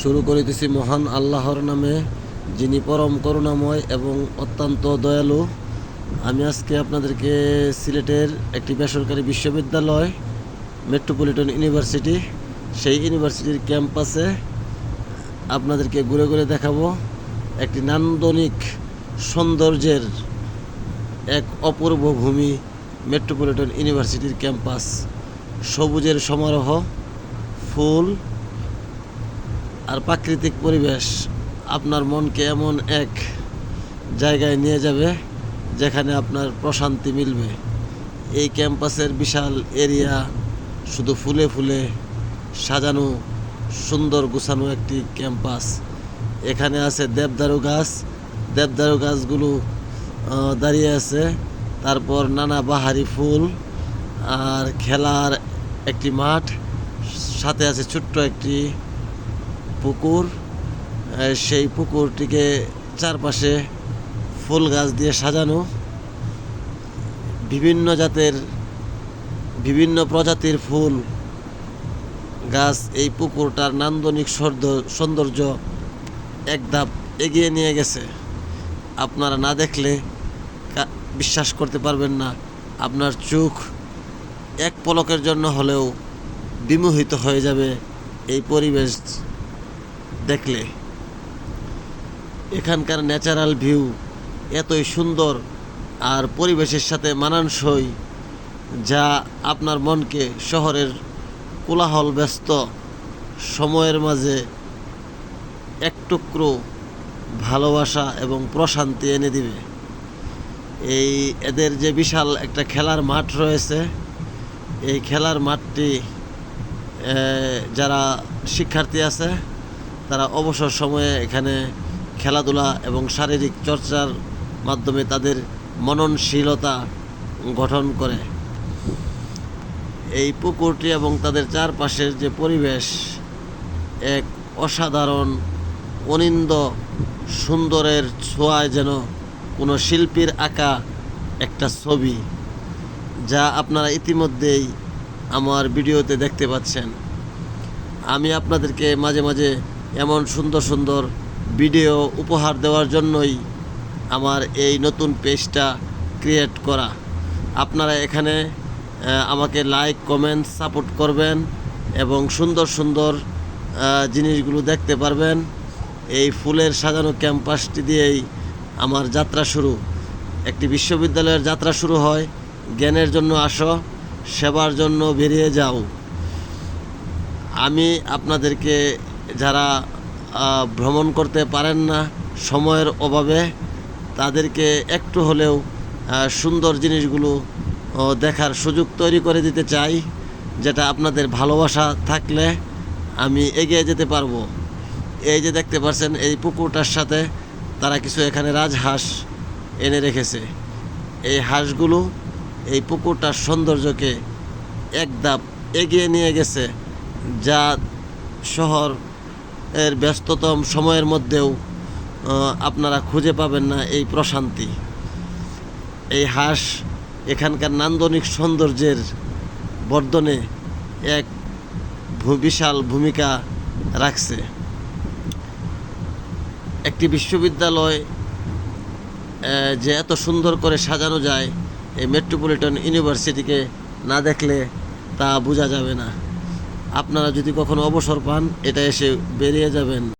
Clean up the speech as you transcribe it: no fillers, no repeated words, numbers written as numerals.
শুরু করিতেছি মহান আল্লাহর নামে, যিনি পরম করুণাময় এবং অত্যন্ত দয়ালু। আমি আজকে আপনাদেরকে সিলেটের একটি বেসরকারি বিশ্ববিদ্যালয় মেট্রোপলিটন ইউনিভার্সিটি, সেই ইউনিভার্সিটির ক্যাম্পাসে আপনাদেরকে ঘুরে ঘুরে দেখাবো। একটি নান্দনিক সৌন্দর্যের এক অপূর্ব ভূমি মেট্রোপলিটন ইউনিভার্সিটির ক্যাম্পাস। সবুজের সমারোহ, ফুল আর প্রাকৃতিক পরিবেশ আপনার মনকে এমন এক জায়গায় নিয়ে যাবে যেখানে আপনার প্রশান্তি মিলবে। এই ক্যাম্পাসের বিশাল এরিয়া শুধু ফুলে ফুলে সাজানো, সুন্দর গুছানো একটি ক্যাম্পাস। এখানে আছে দেবদারু গাছ, দেবদারু গাছগুলো দাঁড়িয়ে আছে। তারপর নানা বাহারি ফুল আর খেলার একটি মাঠ, সাথে আছে ছোট্ট একটি পুকুর। সেই পুকুরটিকে চারপাশে ফুল গাছ দিয়ে সাজানো। বিভিন্ন প্রজাতির ফুল গাছ এই পুকুরটার নান্দনিক সৌন্দর্য এক ধাপ এগিয়ে নিয়ে গেছে। আপনারা না দেখলে বিশ্বাস করতে পারবেন না। আপনার চোখ এক পলকের জন্য হলেও বিমোহিত হয়ে যাবে এই পরিবেশ দেখলে। এখানকার ন্যাচারাল ভিউ এতই সুন্দর আর পরিবেশের সাথে মানানসই, যা আপনার মনকে শহরের কোলাহল ব্যস্ত সময়ের মাঝে এক টুকরো ভালোবাসা এবং প্রশান্তি এনে দিবে। এদের যে বিশাল একটা খেলার মাঠ রয়েছে, এই খেলার মাঠটি যারা শিক্ষার্থী আছে তারা অবসর সময়ে এখানে খেলাধুলা এবং শারীরিক চর্চার মাধ্যমে তাদের মননশীলতা গঠন করে। এই পুকুরটি এবং তাদের চারপাশের যে পরিবেশ এক অসাধারণ অনিন্দ সুন্দরের ছোঁয়ায় যেন কোনো শিল্পীর আঁকা একটা ছবি, যা আপনারা ইতিমধ্যেই আমার ভিডিওতে দেখতে পাচ্ছেন। আমি আপনাদেরকে মাঝে মাঝে এমন সুন্দর সুন্দর ভিডিও উপহার দেওয়ার জন্যই আমার এই নতুন পেজটা ক্রিয়েট করা। আপনারা এখানে আমাকে লাইক, কমেন্ট, সাপোর্ট করবেন এবং সুন্দর সুন্দর জিনিসগুলো দেখতে পারবেন। এই ফুলের সাজানো ক্যাম্পাসটি দিয়েই আমার যাত্রা শুরু। একটি বিশ্ববিদ্যালয়ের যাত্রা শুরু হয়, জ্ঞানের জন্য আসো, সেবার জন্য বেরিয়ে যাও। আমি আপনাদেরকে, যারা ভ্রমণ করতে পারেন না সময়ের অভাবে, তাদেরকে একটু হলেও সুন্দর জিনিসগুলো দেখার সুযোগ তৈরি করে দিতে চাই, যেটা আপনাদের ভালোবাসা থাকলে আমি এগিয়ে যেতে পারবো। এই যে দেখতে পাচ্ছেন, এই পুকুরটার সাথে তারা কিছু এখানে রাজহাঁস এনে রেখেছে। এই হাঁসগুলো এই পুকুরটার সৌন্দর্যকে এক ধাপ এগিয়ে নিয়ে গেছে, যা শহর এর ব্যস্ততম সময়ের মধ্যেও আপনারা খুঁজে পাবেন না এই প্রশান্তি। এই হাঁস এখানকার নান্দনিক সৌন্দর্যের বর্ধনে এক বিশাল ভূমিকা রাখছে। একটি বিশ্ববিদ্যালয় যে এত সুন্দর করে সাজানো যায়, এই মেট্রোপলিটন ইউনিভার্সিটিকে না দেখলে তা বোঝা যাবে না। আপনারা যদি কখনো অবসর পান, এটা এসে বেরিয়ে যাবেন।